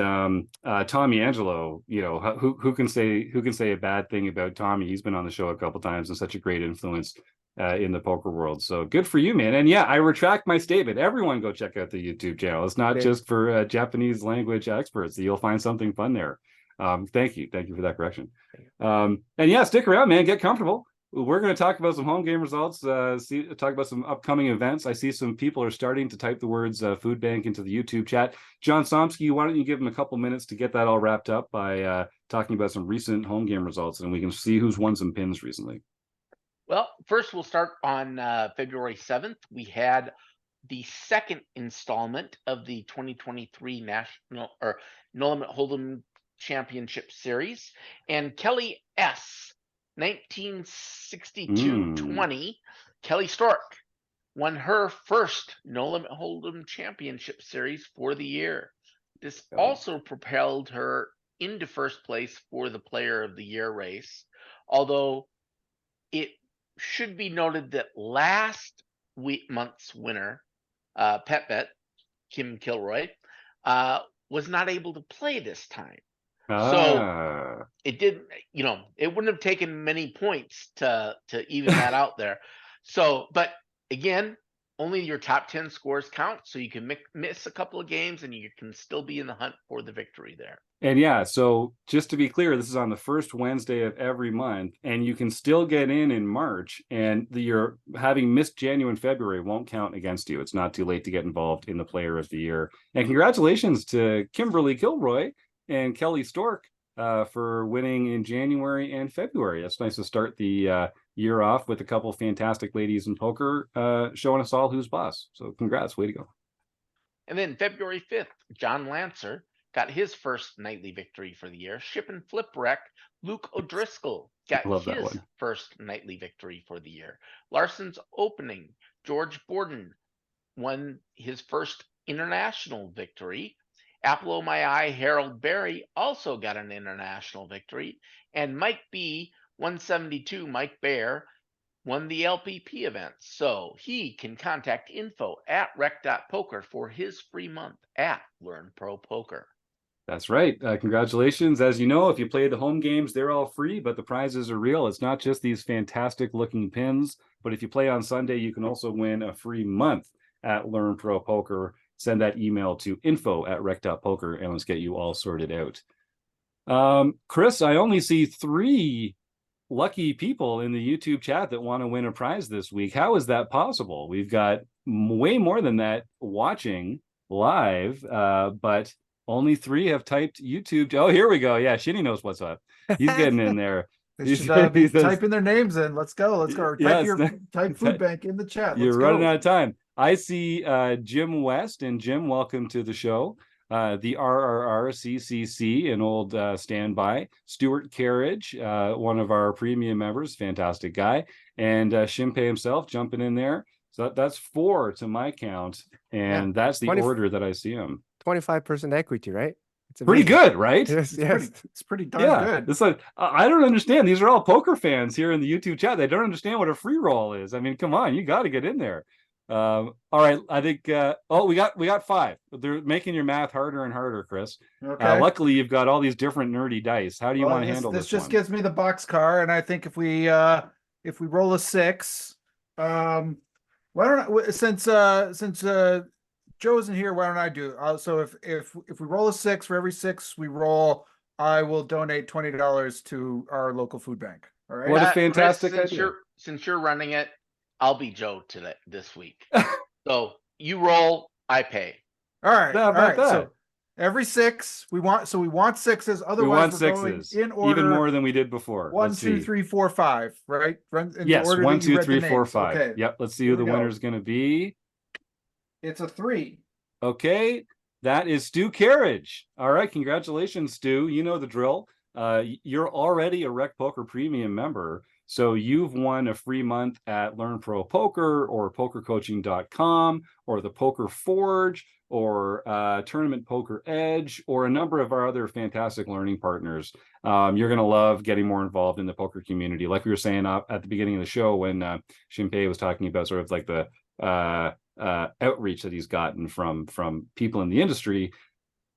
Tommy Angelo, who can say a bad thing about Tommy? He's been on the show a couple times and such a great influence in the poker world. So good for you, man. And I retract my statement. Everyone go check out the YouTube channel. It's not just for Japanese language experts. You'll find something fun there. Thank you for that correction. And stick around, man. Get comfortable. we're going to talk about some home game results, talk about some upcoming events. I see some people are starting to type the words food bank into the YouTube chat. John Somsky, why don't you give them a couple minutes to get that all wrapped up by talking about some recent home game results, and we can see who's won some pins recently. Well, first we'll start on February 7th. We had the second installment of the 2023 National or No Limit Hold'em Championship Series, and Kelly S. 1962-20, Kelly Stork won her first No Limit Hold'em Championship Series for the year. This also propelled her into first place for the Player of the Year race, although it should be noted that last month's winner, Pet Bet, Kim Kilroy, was not able to play this time. So it didn't, it wouldn't have taken many points to even that out there. So, but again, only your top 10 scores count. So you can miss a couple of games and you can still be in the hunt for the victory there. And yeah, so just to be clear, this is on the first Wednesday of every month, and you can still get in March, and you're having missed January and February won't count against you. It's not too late to get involved in the Player of the Year. And congratulations to Kimberly Kilroy and Kelly Stork for winning in January and February. That's nice to start the year off with a couple of fantastic ladies in poker, showing us all who's boss. So congrats, way to go. And then February 5th, John Lancer got his first nightly victory for the year. Ship and Flip Rec, Luke O'Driscoll got his first nightly victory for the year. Larson's Opening, George Borden won his first international victory. Apple O' My Eye, Harold Berry also got an international victory. And Mike B, 172, Mike Bear, won the LPP event. So he can contact info at rec.poker for his free month at Learn Pro Poker. That's right. Congratulations. As you know, if you play the home games, they're all free, but the prizes are real. It's not just these fantastic looking pins, but if you play on Sunday, you can also win a free month at Learn Pro Poker. Send that email to info@rec.poker and let's get you all sorted out. Chris, I only see 3 lucky people in the YouTube chat that want to win a prize this week. How is that possible? We've got way more than that watching live, but only 3 have typed YouTube. Oh, here we go. Yeah, Shinny knows what's up. He's getting in there. They should be typing their names in. Let's go. Let's go. Type food bank in the chat. You're running out of time. I see Jim West, and Jim, welcome to the show. The RRRCCC, an old standby. Stuart Carriage, one of our premium members, fantastic guy. And Shimpei himself jumping in there. So that's 4 to my count. And that's the order that I see them. 25% equity, right? It's pretty good, right? Yes, it's pretty darn good. It's like, I don't understand. These are all poker fans here in the YouTube chat. They don't understand what a free roll is. I mean, come on, you got to get in there. All right, I think we got 5. They're making your math harder and harder, Chris. Okay. Luckily you've got all these different nerdy dice. How do you want to handle this? This just gives me the box car, and I think if we roll a 6, why don't I, since Joe isn't here, why don't I do it? So if we roll a 6, for every 6 we roll, I will donate $20 to our local food bank. All right. What a fantastic Chris, idea. Since you're running it, I'll be Joe this week. So you roll, I pay. All right. How about that? So every 6 we want 6s. Otherwise, we're going in order, even more than we did before. 1, 2, 3, 4, 5. Right? Yes. 1, 2, 3, 4, 5. Okay. Yep. Let's see who the winner is going to be. It's a 3. Okay. That is Stu Carriage. All right. Congratulations, Stu. You know the drill. You're already a Rec Poker Premium member. So you've won a free month at Learn Pro Poker or pokercoaching.com or the Poker Forge or Tournament Poker Edge or a number of our other fantastic learning partners. You're going to love getting more involved in the poker community. Like we were saying at the beginning of the show when Shimpei was talking about sort of like the outreach that he's gotten from people in the industry.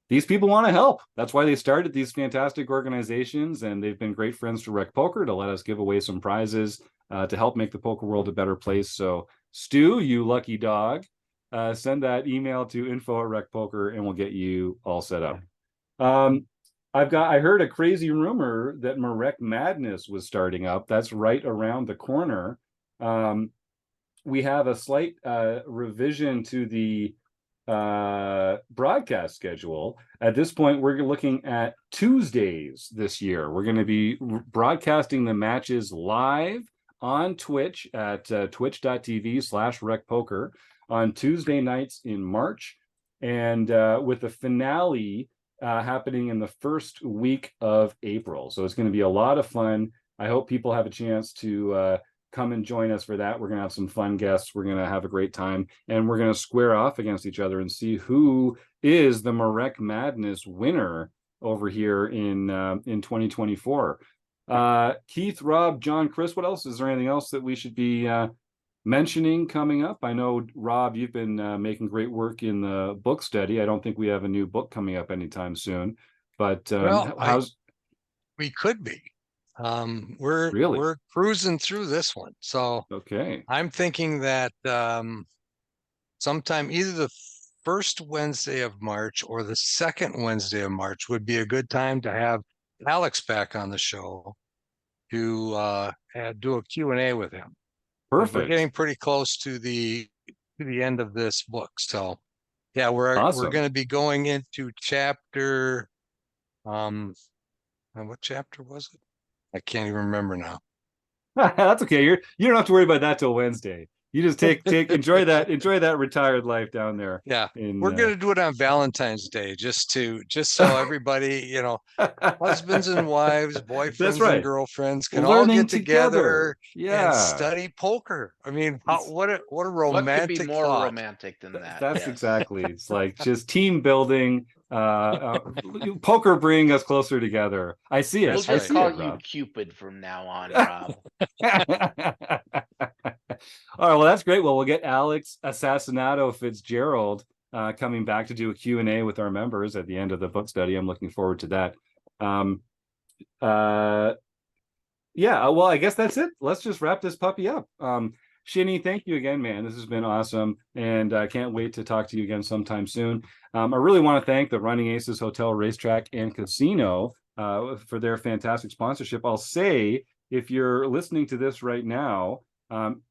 These people want to help. That's why they started these fantastic organizations, and they've been great friends to Rec Poker to let us give away some prizes to help make the poker world a better place. So, Stu, you lucky dog, send that email to info@recpoker, and we'll get you all set up. I heard a crazy rumor that Marek Madness was starting up. That's right around the corner. We have a slight revision to the broadcast schedule. At this point, we're looking at Tuesdays this year. We're going to be broadcasting the matches live on Twitch at twitch.tv/RecPoker on Tuesday nights in March, and with the finale happening in the first week of April. So it's going to be a lot of fun. I hope people have a chance to come and join us for that. We're going to have some fun guests. We're going to have a great time, and we're going to square off against each other and see who is the Marek Madness winner over here in 2024. Keith, Rob, John, Chris, what else? Is there anything else that we should be mentioning coming up? I know, Rob, you've been making great work in the book study. I don't think we have a new book coming up anytime soon, but we could be. We're cruising through this one. So okay, I'm thinking that sometime either the first Wednesday of March or the second Wednesday of March would be a good time to have Alex back on the show to do a Q&A with him. Perfect. We're getting pretty close to the end of this book. So yeah, we're going to be going into chapter what chapter was it? I can't even remember now. That's okay. You don't have to worry about that till Wednesday. You just enjoy that retired life down there. Yeah, we're gonna do it on Valentine's Day, just so everybody, husbands and wives, boyfriends and girlfriends can all get together and study poker. I mean, what a romantic What could be more thought. romantic than that? That's exactly. It's like just team building. Poker bringing us closer together. I see it. We'll just call you Cupid from now on, Rob. All right, well, that's great. Well, we'll get Alex Assassinato Fitzgerald coming back to do a Q&A with our members at the end of the book study. I'm looking forward to that. Yeah, well, I guess that's it. Let's just wrap this puppy up. Shinny, thank you again, man. This has been awesome, and I can't wait to talk to you again sometime soon. I really want to thank the Running Aces Hotel, Racetrack, and Casino for their fantastic sponsorship. I'll say, if you're listening to this right now,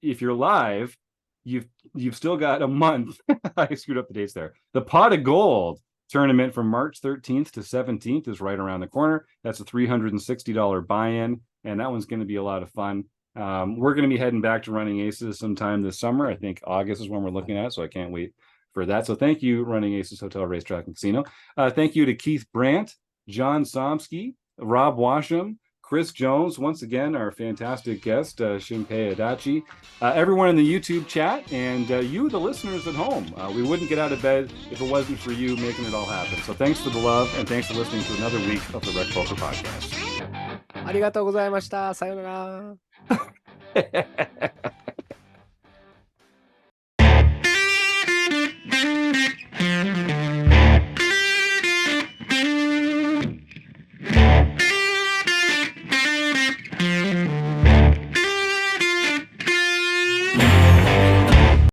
if you're live, you've still got a month. I screwed up the dates there. The Pot of Gold tournament from March 13th to 17th is right around the corner. That's a $360 buy-in, and that one's going to be a lot of fun. We're going to be heading back to Running Aces sometime this summer. I think August is when we're looking at, so I can't wait for that. So thank you, Running Aces Hotel, Racetrack, and Casino. Thank you to Keith Brandt, John Somsky, Rob Washam, Chris Jones, once again, our fantastic guest, Shimpei Adachi, everyone in the YouTube chat, and you, the listeners at home. We wouldn't get out of bed if it wasn't for you making it all happen. So thanks for the love, and thanks for listening to another week of the RecPoker Podcast. ありがとうございました。さようなら。